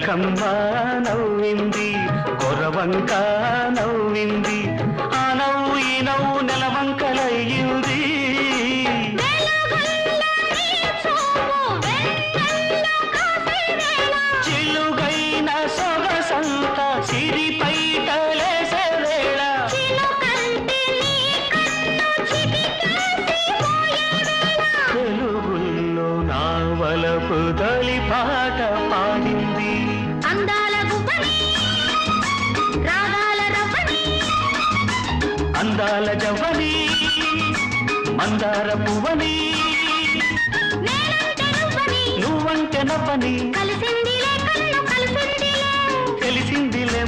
చిలకమ్మ నవ్వింది, కొరవంక నవ్వింది, ఆ నవ్వు ఈ నవ్వు నెలవంకలయ్యింది. చిలుగైన సొగసంత సిరిపైటలేసే వేళ, తెలుగుల్లో నా వలపు తొలి పాట పాడింది. అందాల గుబ్బని రాగాల రవ్వని, అందాల జవ్వని మందార పువ్వని, నేనంటే నువ్వని నువ్వంటే నవ్వని కలిసింది